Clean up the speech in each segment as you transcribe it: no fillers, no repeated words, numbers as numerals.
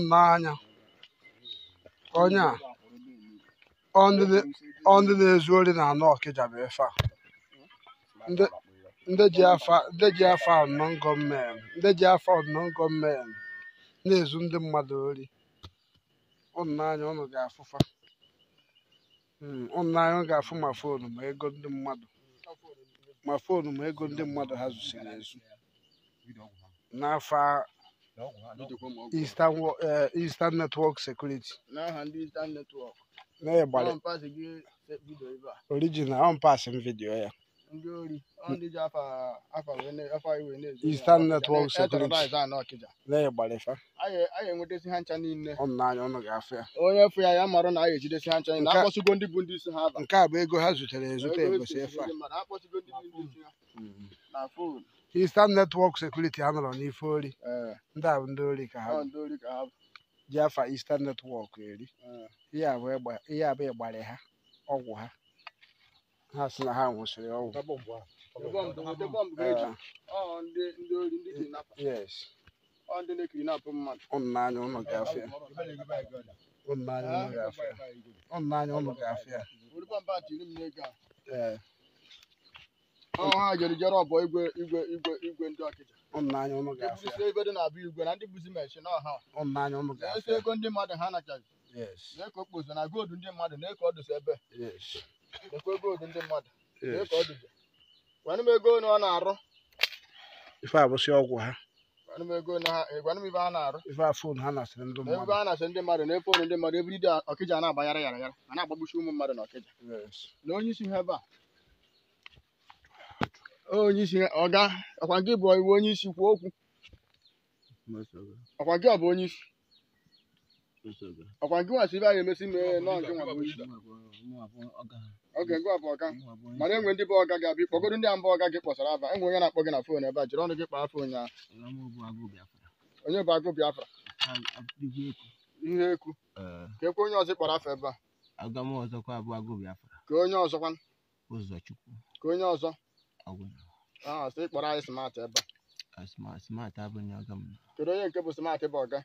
n'anya onye a ndị na-ezu ori na anọ Ọkịja bụ efe a ndị ji afa non-gọọmenti na-ezu ndị mmadụ ori n'anya ụnụ ga-afụfa n'anya ọ ga-afụ ma foonu ma ego ndị mmadụ ha zụsiri ezu n'afọ Eastern Network Security original on passing video ya Eastern Network Security na-egbalefa n'anya ụnụ ga-afụ ya onye fụ ya marụ na a ga-ejidesi ha ncha na akpọsigo ndị bụ ndị isi ha nke a bụ ego ha zutere ezute egosi efe a Eastern Network Security ha nọrọ n'ife ori ndị a bụ ndị ori ka ha ji afa Eastern Network eri ihe a bụ ịgbalị ha ọgwụ ha sị na ha nwụsịrị ọgwụ n'anya ụnụ ga-afịa ha jere ọbọ igwe ndị Ọkịja n'anya ụnụ ga-afịa ebe dị na-abụ igwe na ndị buzi mechi na ọha n'anya ụnụ ga-afịa ego ndị mmadụ ha nachaghị na-eko okposo na goodu ndị mmadụ na-eko ọdụsị ebe ekwe goodu ndị mmadụ na-eko ọdụsị gwanụ m ego ọ na-arụ ife abụsị ọgwụ ha gwanụ m ibe ha na-arụ ife a fon ha na-asịrị ndị mmadụ ebe ha na-asị ndị mmadụ na-efonu ndị mmadụ ebe ndị Ọkịja na-agba yara yara ma na-agbagbuchi ụmụ mmadụ na Ọkịja na onye isi ha ebe a onye isi ọga ọkwa gị bụ iwu onye isi kwuo okwu ọkwa gị ọ bụ onye isi ọkwa gị nwasị ibe a ga-emesi mee nọ nke nwa bụ isi oge ngwa bụ ọga mana enwe ndị bụ ọga ga-abịa kpọgodo ndị a mbụ ọga gị kpọsara aba enwe onye na-akpọ gị na fon ebe a jiri ọnụ gị kpaa fon ya onye bụ agụ Biafra ihe ekwu ka ekwe onye ọzọ kpọrọ afọ ebe a ka onye ọzọkwa ka onye ọzọ sị kpọrọ anyị smart ebe a kedu onye nke bụ smart bụ ọga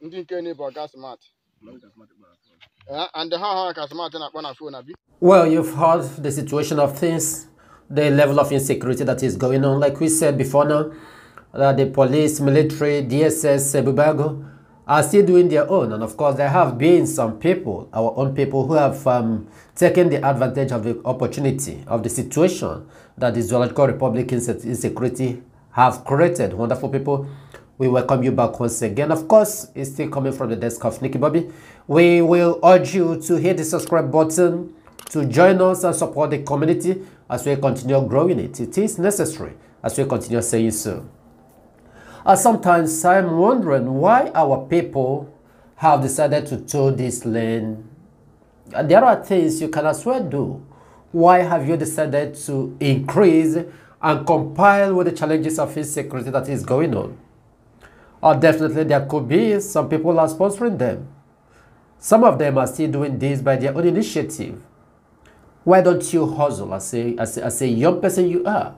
ndị nke ni bụ ọga smart and ha ka smart na-akpọ na phone abi. Well, you've heard the situation of things, the level of insecurity that is going on. Like we said before now, the police, military, DSS, Bubago are still doing their own. And of course, there have been some people, our own people, who have taken the advantage of the opportunity of the situation that the Zoological Republic insecurity have created. Wonderful people, we welcome you back once again. Of course, it's still coming from the desk of Nicky Bobby. We will urge you to hit the subscribe button, to join us and support the community as we continue growing it. It is necessary as we continue saying so. Sometimes I'm wondering why our people have decided to toe this lane. There are things you can as well do. Why have you decided to increase and compile with the challenges of insecurity that is going on? Definitely there could be some people are sponsoring them. Some of them are still doing this by their own initiative. Why don't you hustle as a young person you are?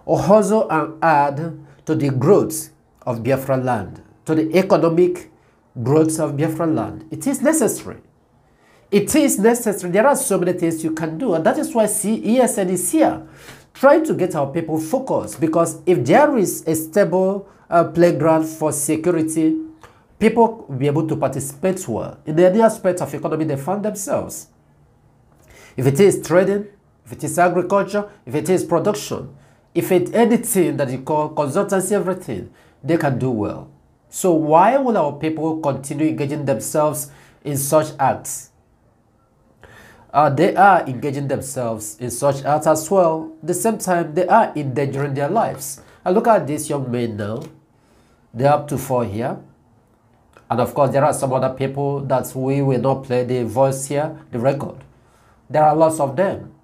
Or hustle and add to the growth of Biafraland, to the economic growth of Biafraland. It is necessary. It is necessary. There are so many things you can do, and that is why ESN is here, trying to get our people focused, because if there is a stable playground for security, people will be able to participate well in any aspect of economy they find themselves. If it is trading, if it is agriculture, if it is production, if it's anything that you call consultancy, everything, they can do well. So why will our people continue engaging themselves in such acts? They are engaging themselves in such acts as well. At the same time, they are endangering their lives. And look at these young men now. They're up to 4 here. And of course, there are some other people that we will not play the voice here, the record. There are lots of them.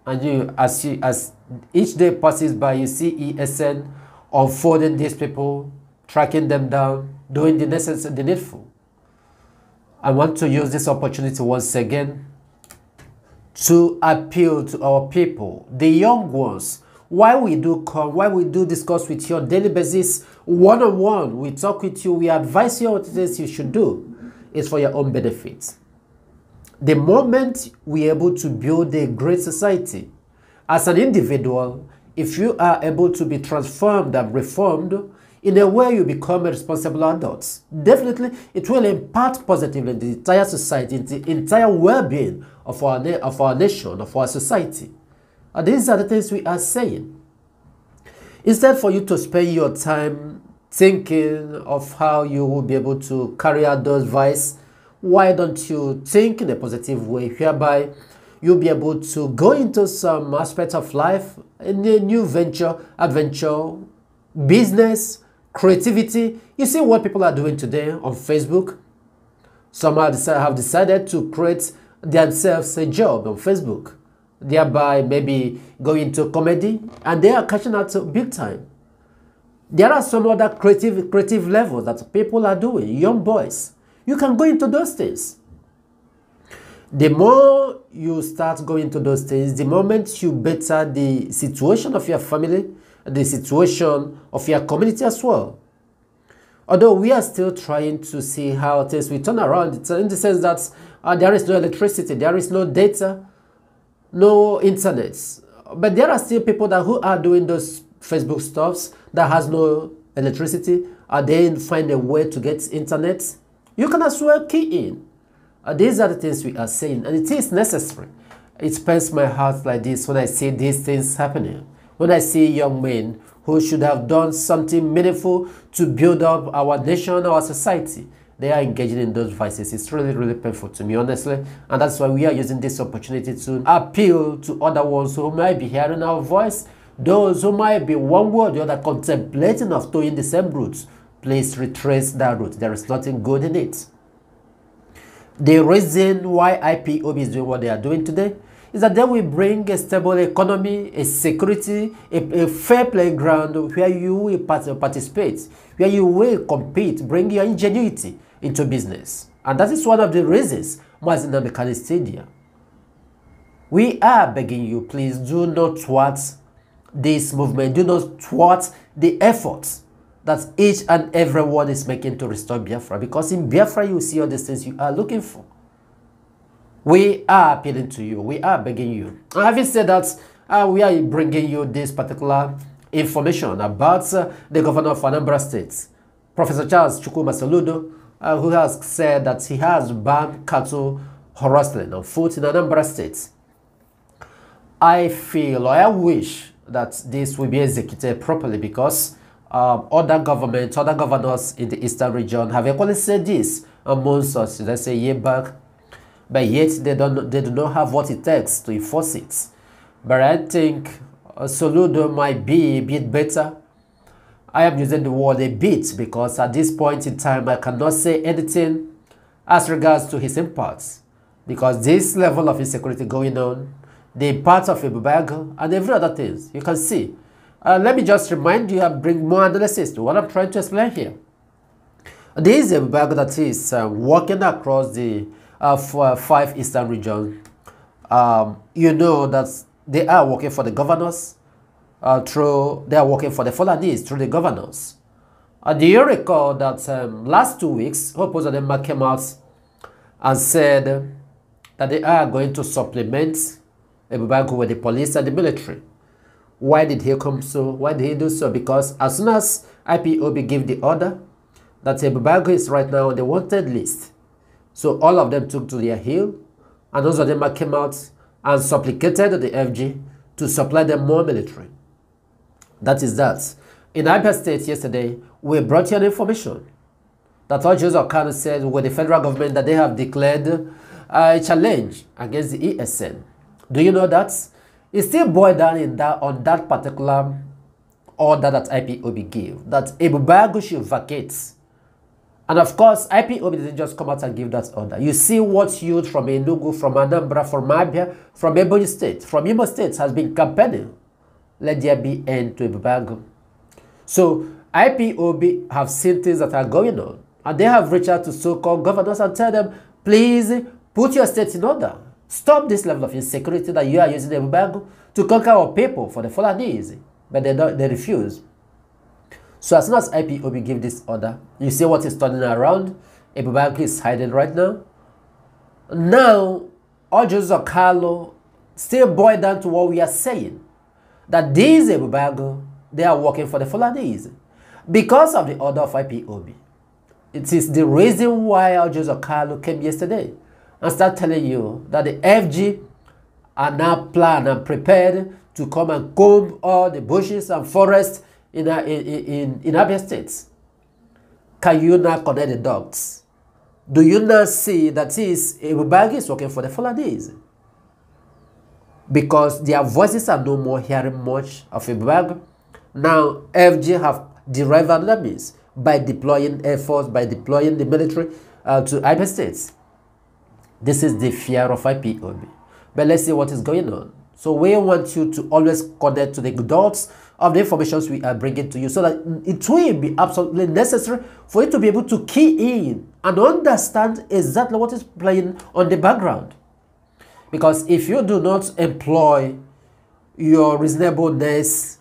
And as each day passes by, you see ESN unfolding these people, tracking them down, doing the necessary, the needful. I want to use this opportunity once again to appeal to our people, the young ones why we do come, why we do discuss with you on daily basis, one-on-one. We talk with you, we advise you what it is you should do. It's for your own benefit. The moment we are able to build a great society, as an individual, if you are able to be transformed and reformed, in a way you become a responsible adult, definitely it will impact positively the entire society, the entire well-being of our nation, of our society. And these are the things we are saying. Instead for you to spend your time thinking of how you will be able to carry out those vices, why don't you think in a positive way, whereby you'll be able to go into some aspect of life, in a new adventure, business, creativity. You see what people are doing today on Facebook. Some have decided to create themselves a job on Facebook, thereby maybe going into comedy, and they are catching out big time. There are some other creative levels that people are doing, young boys. You can go into those things. The more you start going into those things, the moment you better the situation of your family, the situation of your community as well. Although we are still trying to see how things will turn around, in the sense that there is no electricity, there is no data, no internet. But there are still people who are doing those Facebook stuffs that has no electricity, and they find a way to get internet. You can as well key in. These are the things we are saying, and it is necessary. It pains my heart like this when I see these things happening. When I see young men who should have done something meaningful to build up our nation, our society, they are engaging in those vices. It's really, really painful to me, honestly. And that's why we are using this opportunity to appeal to other ones who might be hearing our voice, those who might be one way or the other contemplating of doing the same route. Please retrace that route. There is nothing good in it. The reason why IPOB is doing what they are doing today is that they will bring a stable economy, a security, a fair playground where you will participate, where you will compete, bring your ingenuity into business. And that is one of the reasons Mazina Mekani Stadia. We are begging you, please do not thwart this movement, do not thwart the efforts that each and everyone is making to restore Biafra, because in Biafra you see all the things you are looking for. We are appealing to you, we are begging you. And having said that, we are bringing you this particular information about the governor of Anambra State, Professor Charles Chukwuma Soludo, who has said that he has banned cattle rustling on foot in Anambra State. I feel, or I wish that this will be executed properly, because other governors in the eastern region have equally said this amongst us, let's say a year back, but yet they do not have what it takes to enforce it. But I think Soludo might be a bit better. I am using the word a bit because at this point in time I cannot say anything as regards to his impacts, because this level of insecurity going on, the impact of a bag and every other things you can see. Let me just remind you and bring more analysis to what I'm trying to explain here. There is a bag that is walking across the 5 eastern regions. You know that they are working for the governors, they are working for the Fulanis through the governors. Do you recall that last 2 weeks, Hope Uzodinma came out and said that they are going to supplement Ebubago with the police and the military? Why did he come so? Why did he do so? Because as soon as IPOB gave the order that Ebubago is right now on the wanted list, so all of them took to their heel, and those of them came out and supplicated the FG to supply them more military. That is that. In Abia State yesterday, we brought you an information that all Joseph Kanu said with the federal government that they have declared a challenge against the ESN. Do you know that? It still boiled down on that particular order that IPOB gave, that Ebubago should vacate. And of course, IPOB didn't just come out and give that order. You see what youth from Enugu, from Anambra, from Abia, from Ebonyi State, from Imo State has been campaigning. Let there be end to Ebubago. So IPOB have seen things that are going on, and they have reached out to so-called governors and tell them, please put your state in order. Stop this level of insecurity that you are using Ebubago to conquer our people for the Fulanese, but they refuse. So as soon as IPOB give this order, you see what is turning around. Ebubago is hiding right now. Now, Ojo Carlo still boil down to what we are saying, that these Ebubago, they are working for the Fulanese because of the order of IPOB. It is the reason why Ojo Carlo came yesterday and started telling you that the FG are now planned and prepared to come and comb all the bushes and forests in Abia states. Can you now connect the dots? Do you now see that Ebubago is working for the Fulanese? Because their voices are no more hearing much of Ebubago. Now, FG have derived another means by deploying air force, by deploying the military to Abia states. This is the fear of IPOB. But let's see what is going on. So we want you to always connect to the dots of the information we are bringing to you, so that it will be absolutely necessary for you to be able to key in and understand exactly what is playing on the background. Because if you do not employ your reasonableness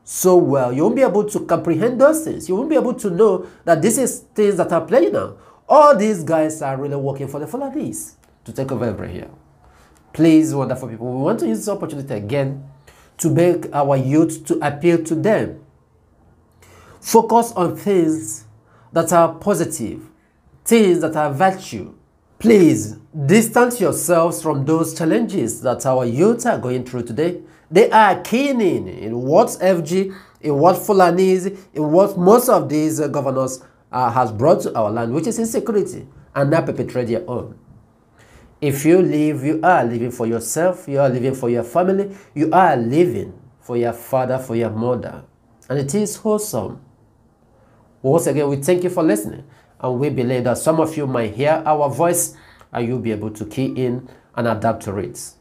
so well, you won't be able to comprehend those things. You won't be able to know that this is things that are playing now. All these guys are really working for the Fulanese to take over every here. Please, wonderful people, we want to use this opportunity again to beg our youth to appeal to them. Focus on things that are positive, things that are virtue. Please, distance yourselves from those challenges that our youth are going through today. They are keen in what FG, in what Fulanese, in what most of these governors has brought to our land, which is insecurity, and now perpetrate their own. If you live, you are living for yourself, you are living for your family, you are living for your father, for your mother. And it is wholesome. Once again, we thank you for listening. And we believe that some of you might hear our voice and you'll be able to key in and adapt to it.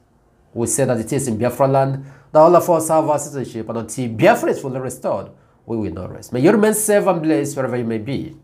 We say that it is in Biafraland that all of us have our citizenship, and until Biafra is fully restored, we will not rest. May you remain safe and blessed wherever you may be.